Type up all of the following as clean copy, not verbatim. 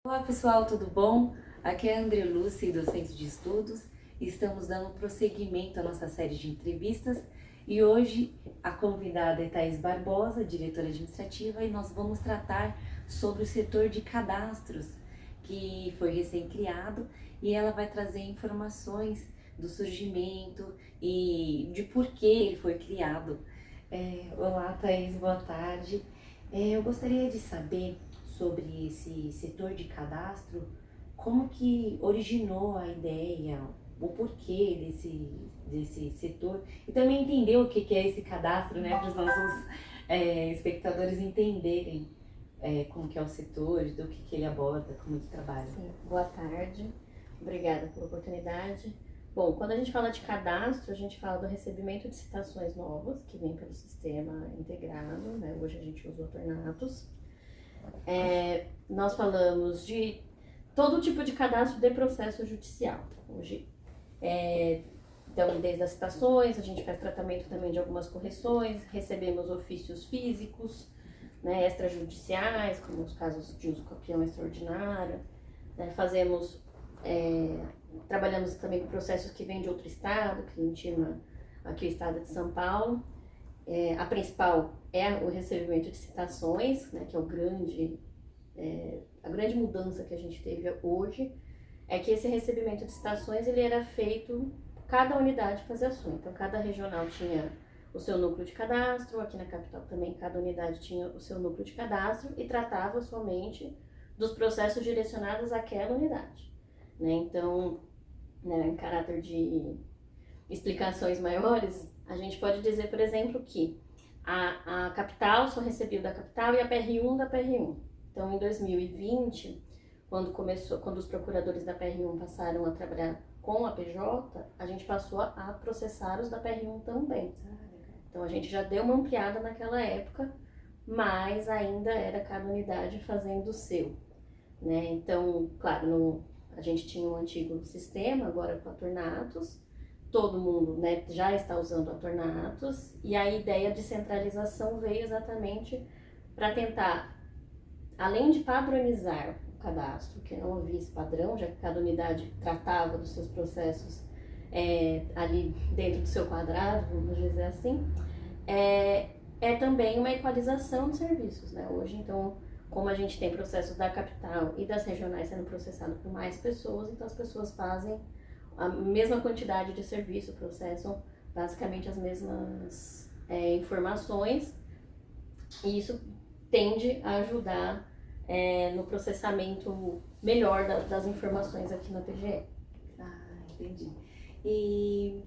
Olá pessoal, tudo bom? Aqui é a André Lúcia do Centro de Estudos. Estamos dando prosseguimento à nossa série de entrevistas e hoje a convidada é Thaís Barbosa, diretora administrativa, e nós vamos tratar sobre o setor de cadastros que foi recém-criado e ela vai trazer informações do surgimento e de por que ele foi criado. Olá Thaís, boa tarde. Eu gostaria de saber sobre esse setor de cadastro, como que originou a ideia, o porquê desse setor, e também entender o que é esse cadastro, né, para os nossos espectadores entenderem como que é o setor, do que ele aborda, como ele trabalha. Sim, boa tarde, obrigada pela oportunidade. Bom, quando a gente fala de cadastro, a gente fala do recebimento de citações novas, que vem pelo sistema integrado, né? Hoje a gente usa o Tornatos. Nós falamos de todo tipo de cadastro de processo judicial. Hoje, então, desde as citações, a gente faz tratamento também de algumas correções, recebemos ofícios físicos, né, extrajudiciais, como os casos de uso campeão extraordinário, né, trabalhamos também com processos que vêm de outro estado, que intima aqui o estado de São Paulo. A principal é o recebimento de citações, né, que é a grande mudança que a gente teve hoje, é que esse recebimento de citações ele era feito, cada unidade fazia a sua. Então, cada regional tinha o seu núcleo de cadastro, aqui na capital também cada unidade tinha o seu núcleo de cadastro e tratava somente dos processos direcionados àquela unidade. Né? Então, né, em caráter de explicações maiores, a gente pode dizer, por exemplo, que a capital só recebia da capital e a PR1 da PR1. Então, em 2020, quando os procuradores da PR1 passaram a trabalhar com a PJ, a gente passou a processar os da PR1 também. Então, a gente já deu uma ampliada naquela época, mas ainda era cada unidade fazendo o seu. Né? Então, claro, a gente tinha um antigo sistema, agora com a Tornatos, todo mundo, né, já está usando a Tornatos, e a ideia de centralização veio exatamente para tentar, além de padronizar o cadastro, que não havia esse padrão, já que cada unidade tratava dos seus processos ali dentro do seu quadrado, vamos dizer assim, é também uma equalização de serviços, né? Hoje, então, como a gente tem processos da capital e das regionais sendo processados por mais pessoas, então as pessoas fazem a mesma quantidade de serviço, processam basicamente as mesmas informações, e isso tende a ajudar no processamento melhor das informações aqui na TGE. Entendi. E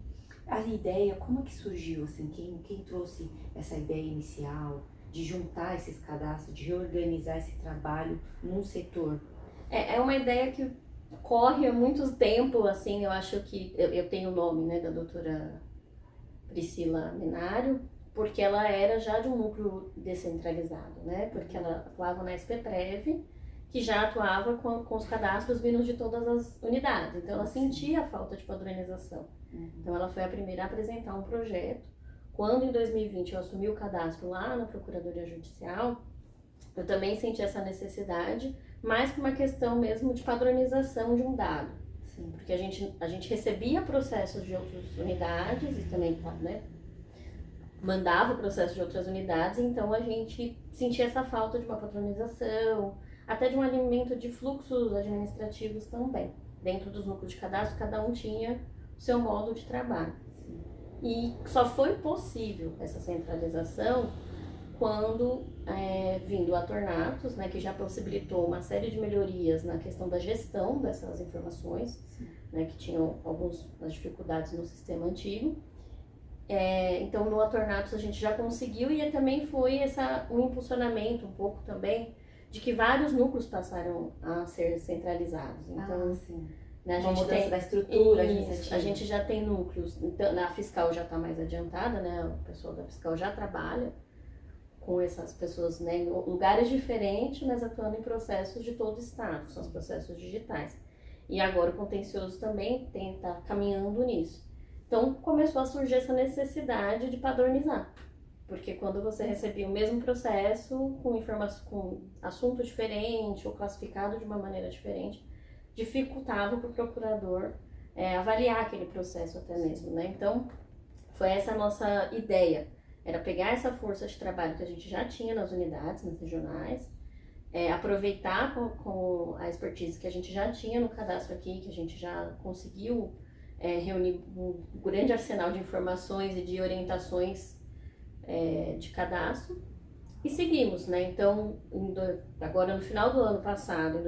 a ideia, como é que surgiu, assim, quem trouxe essa ideia inicial de juntar esses cadastros, de organizar esse trabalho num setor? É uma ideia que corre há muito tempo, assim, eu acho que, eu tenho o nome, né, da doutora Priscila Menário, porque ela era já de um núcleo descentralizado, né, porque ela atuava na SPPrev, que já atuava com os cadastros vindos de todas as unidades, então ela sentia a falta de padronização. Então ela foi a primeira a apresentar um projeto. Quando em 2020 eu assumi o cadastro lá na Procuradoria Judicial, eu também senti essa necessidade, mais por uma questão mesmo de padronização de um dado. Sim. Porque a gente recebia processos de outras unidades e também, né, mandava processos de outras unidades, então a gente sentia essa falta de uma padronização, até de um alinhamento de fluxos administrativos também. Dentro dos núcleos de cadastro, cada um tinha o seu modo de trabalho. E só foi possível essa centralização quando, vindo a Tornatos, né, que já possibilitou uma série de melhorias na questão da gestão dessas informações, né, que tinham algumas dificuldades no sistema antigo. Então, no Atornatos a gente já conseguiu, e também foi um impulsionamento um pouco também de que vários núcleos passaram a ser centralizados. Então, né, a gente tem da estrutura, a gente já tem núcleos, então, a fiscal já está mais adiantada, né, o pessoal da fiscal já trabalha com essas pessoas, né, em lugares diferentes, mas atuando em processos de todo o estado, são os processos digitais. E agora o contencioso também está caminhando nisso. Então começou a surgir essa necessidade de padronizar. Porque quando você recebia o mesmo processo com informação, com assunto diferente ou classificado de uma maneira diferente, dificultava para o procurador avaliar aquele processo até mesmo, né? Então, foi essa a nossa ideia, era pegar essa força de trabalho que a gente já tinha nas unidades, nas regionais, aproveitar com a expertise que a gente já tinha no cadastro aqui, que a gente já conseguiu reunir um grande arsenal de informações e de orientações de cadastro, e seguimos, né? Então, agora no final do ano passado, em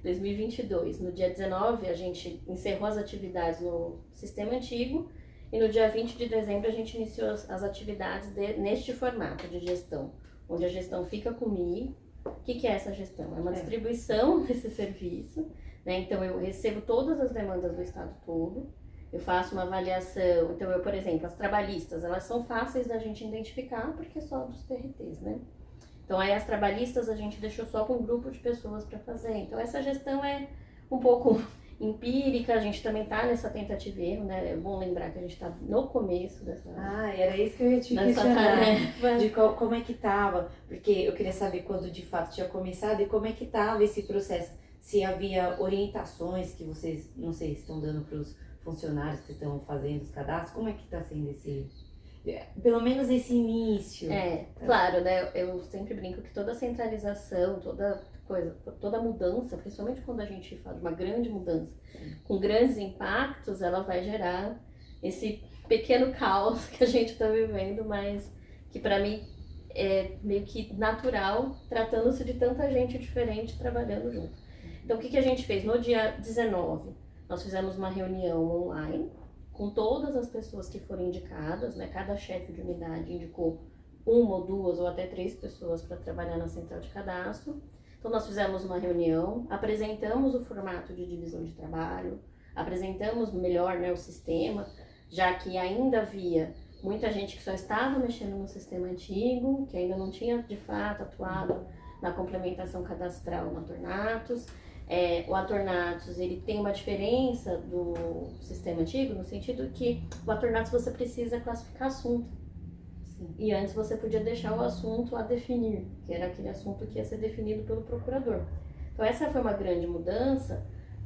2022, no dia 19, a gente encerrou as atividades no sistema antigo e no dia 20 de dezembro a gente iniciou as atividades neste formato de gestão, onde a gestão fica comigo. O que é essa gestão? É uma distribuição desse serviço, né? Então, eu recebo todas as demandas do estado todo, eu faço uma avaliação. Então, por exemplo, as trabalhistas, elas são fáceis da gente identificar porque é só dos TRTs, né? Então, aí as trabalhistas a gente deixou só com um grupo de pessoas para fazer. Então, essa gestão é um pouco empírica, a gente também está nessa tentativa e erro, né? É bom lembrar que a gente está no começo dessa... era isso que eu ia te questionar, de como é que estava, porque eu queria saber quando de fato tinha começado e como é que estava esse processo, se havia orientações que vocês, não sei, estão dando para os funcionários que estão fazendo os cadastros, como é que está sendo pelo menos esse início? Claro, né? Eu sempre brinco que toda centralização, toda mudança, principalmente quando a gente fala de uma grande mudança, com grandes impactos, ela vai gerar esse pequeno caos que a gente está vivendo, mas que para mim é meio que natural, tratando-se de tanta gente diferente trabalhando junto. Então, o que a gente fez? No dia 19, nós fizemos uma reunião online com todas as pessoas que foram indicadas, né? Cada chefe de unidade indicou 1 ou 2 ou até 3 pessoas para trabalhar na central de cadastro. Então, nós fizemos uma reunião, apresentamos o formato de divisão de trabalho, apresentamos melhor, né, o sistema, já que ainda havia muita gente que só estava mexendo no sistema antigo, que ainda não tinha de fato atuado na complementação cadastral no Atornatos. O Atornatos, ele tem uma diferença do sistema antigo, no sentido que o Atornatos você precisa classificar assunto. Sim. E antes você podia deixar o assunto a definir, que era aquele assunto que ia ser definido pelo procurador. Então essa foi uma grande mudança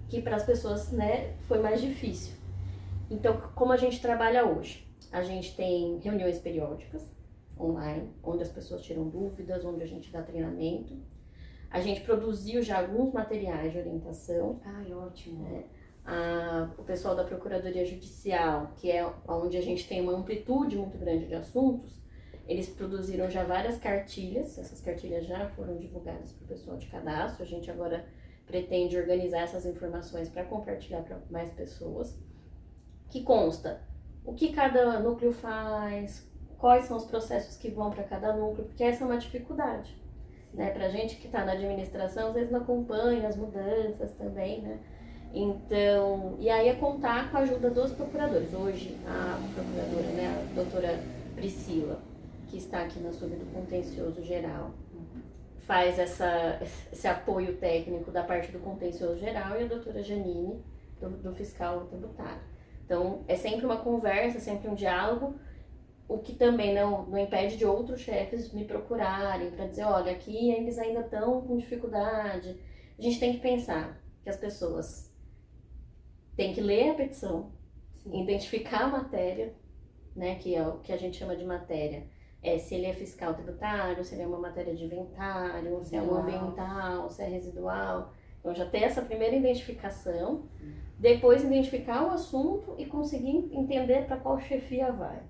que para as pessoas, né, foi mais difícil. Então, como a gente trabalha hoje? A gente tem reuniões periódicas online, onde as pessoas tiram dúvidas, onde a gente dá treinamento. A gente produziu já alguns materiais de orientação. Ótimo. O pessoal da Procuradoria Judicial, que é onde a gente tem uma amplitude muito grande de assuntos, eles produziram já várias cartilhas. Essas cartilhas já foram divulgadas para o pessoal de cadastro. A gente agora pretende organizar essas informações para compartilhar para mais pessoas. Que consta o que cada núcleo faz, quais são os processos que vão para cada núcleo, porque essa é uma dificuldade. Né, pra gente que está na administração, às vezes não acompanha as mudanças também, né? Então, e aí é contar com a ajuda dos procuradores. Hoje, a procuradora, né, a doutora Priscila, que está aqui na sub do Contencioso Geral, faz esse apoio técnico da parte do Contencioso Geral, e a doutora Janine, do Fiscal Tributário. Então, é sempre uma conversa, sempre um diálogo, o que também não impede de outros chefes me procurarem para dizer, olha, aqui eles ainda estão com dificuldade. A gente tem que pensar que as pessoas têm que ler a petição, sim, identificar a matéria, né, que é o que a gente chama de matéria, se ele é fiscal tributário, se ele é uma matéria de inventário, se é um ambiental, se é residual. Então já tem essa primeira identificação, depois identificar o assunto e conseguir entender para qual chefia vai.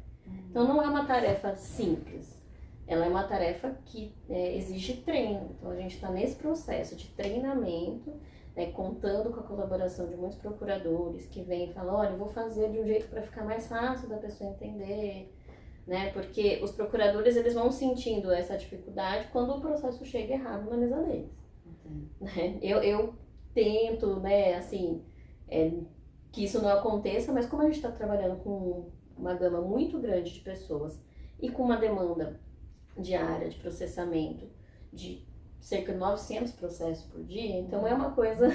Então não é uma tarefa simples, ela é uma tarefa que exige treino. Então a gente está nesse processo de treinamento, né, contando com a colaboração de muitos procuradores que vêm e falam, olha, eu vou fazer de um jeito para ficar mais fácil da pessoa entender, né? Porque os procuradores, eles vão sentindo essa dificuldade quando o processo chega errado na mesa deles. Né? Eu tento, né, assim, que isso não aconteça, mas como a gente está trabalhando com uma gama muito grande de pessoas e com uma demanda diária de processamento de cerca de 900 processos por dia, então é uma coisa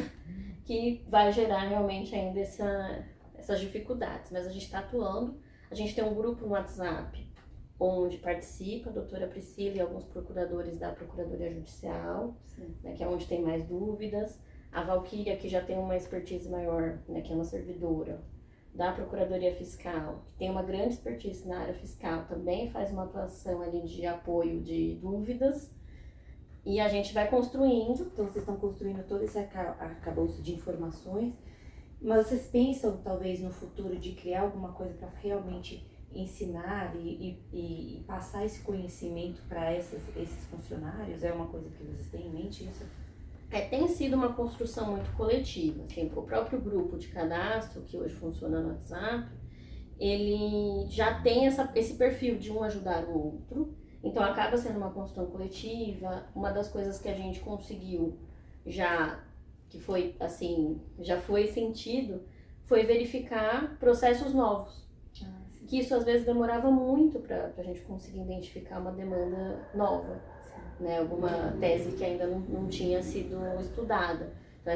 que vai gerar realmente ainda essas dificuldades, mas a gente está atuando. A gente tem um grupo no WhatsApp onde participa a doutora Priscila e alguns procuradores da Procuradoria Judicial, né, que é onde tem mais dúvidas. A Valquíria, que já tem uma expertise maior, né, que é uma servidora da Procuradoria Fiscal, que tem uma grande expertise na área fiscal, também faz uma atuação ali de apoio de dúvidas. E a gente vai construindo. Então vocês estão construindo todo esse arcabouço de informações, mas vocês pensam talvez no futuro de criar alguma coisa para realmente ensinar e passar esse conhecimento para esses funcionários? É uma coisa que vocês têm em mente isso? Tem sido uma construção muito coletiva. Assim, o próprio grupo de cadastro, que hoje funciona no WhatsApp, ele já tem esse perfil de um ajudar o outro. Então acaba sendo uma construção coletiva. Uma das coisas que a gente conseguiu que foi assim, já foi sentido, foi verificar processos novos. Que isso às vezes demorava muito para a gente conseguir identificar uma demanda nova, né? Alguma tese que ainda não tinha sido estudada. Então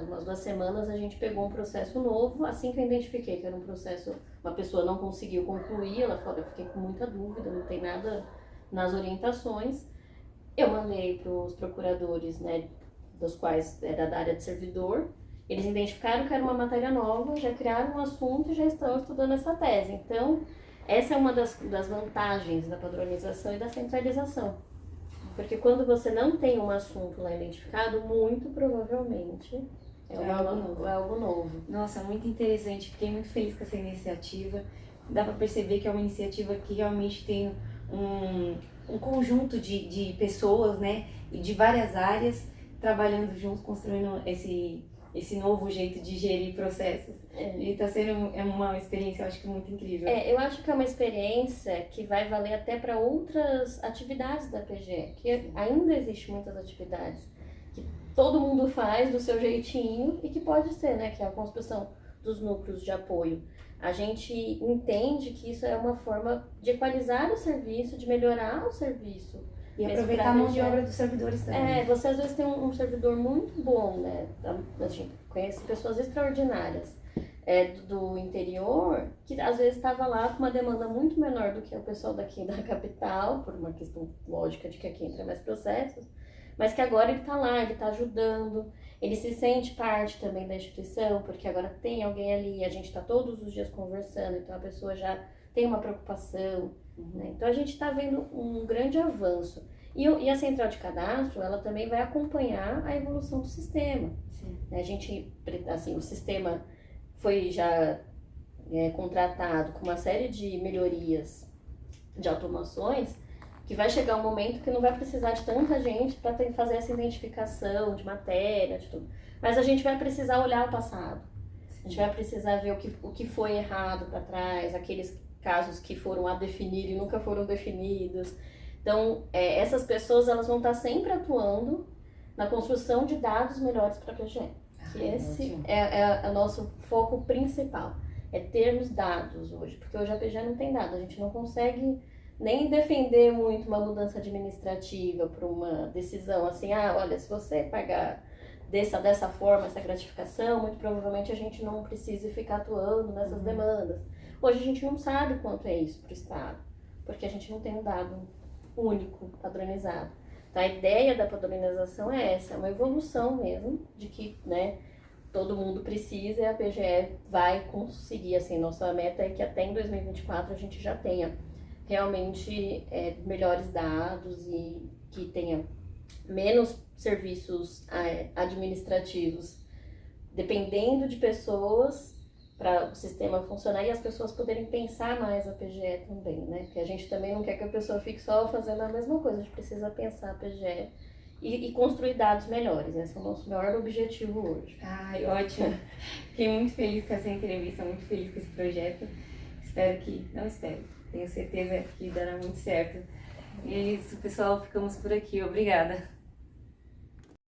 umas 2 semanas a gente pegou um processo novo, assim que eu identifiquei que era um processo, uma pessoa não conseguiu concluir, ela falou, eu fiquei com muita dúvida, não tem nada nas orientações, eu mandei para os procuradores, né, dos quais era da área de servidor, eles identificaram que era uma matéria nova, já criaram um assunto e já estão estudando essa tese. Então, essa é uma das vantagens da padronização e da centralização. Porque quando você não tem um assunto lá identificado, muito provavelmente é algo novo. Nossa, muito interessante. Fiquei muito feliz com essa iniciativa. Dá para perceber que é uma iniciativa que realmente tem um conjunto de pessoas, né, e de várias áreas trabalhando juntos, construindo esse novo jeito de gerir processos. E está sendo uma experiência, eu acho que muito incrível. Eu acho que é uma experiência que vai valer até para outras atividades da PGE, que ainda existem muitas atividades que todo mundo faz do seu jeitinho e que pode ser, né, que é a construção dos núcleos de apoio. A gente entende que isso é uma forma de equalizar o serviço, de melhorar o serviço. E aproveitar a mão de obra dos servidores também. Você às vezes tem um servidor muito bom, né? A gente conhece pessoas extraordinárias do interior, que às vezes estava lá com uma demanda muito menor do que o pessoal daqui da capital, por uma questão lógica de que aqui entra mais processos, mas que agora ele está lá, ele está ajudando, ele se sente parte também da instituição, porque agora tem alguém ali, a gente está todos os dias conversando, então a pessoa já tem uma preocupação, né? Então a gente está vendo um grande avanço. E a central de cadastro, ela também vai acompanhar a evolução do sistema. Sim. A gente, assim, o sistema foi já contratado com uma série de melhorias, de automações, que vai chegar um momento que não vai precisar de tanta gente para fazer essa identificação de matéria, de tudo. Mas a gente vai precisar olhar o passado. A gente vai precisar ver o que foi errado para trás, aqueles casos que foram a definir e nunca foram definidos. Então, essas pessoas elas vão estar sempre atuando na construção de dados melhores para a PGE. Que esse é o nosso foco principal, é termos dados hoje, porque hoje a PGE não tem dados, a gente não consegue nem defender muito uma mudança administrativa para uma decisão assim, olha, se você pagar dessa forma, essa gratificação, muito provavelmente a gente não precisa ficar atuando nessas demandas. Hoje a gente não sabe quanto é isso para o Estado, porque a gente não tem um dado único, padronizado. Então a ideia da padronização é essa, é uma evolução mesmo, de que, né, todo mundo precisa e a PGE vai conseguir, assim, nossa meta é que até em 2024 a gente já tenha realmente melhores dados e que tenha menos serviços administrativos dependendo de pessoas para o sistema funcionar e as pessoas poderem pensar mais a PGE também, né? Porque a gente também não quer que a pessoa fique só fazendo a mesma coisa, a gente precisa pensar a PGE e construir dados melhores. Esse é o nosso maior objetivo hoje. Ai, ótimo. Fiquei muito feliz com essa entrevista, muito feliz com esse projeto. Tenho certeza que dará muito certo. E é isso, pessoal, ficamos por aqui. Obrigada.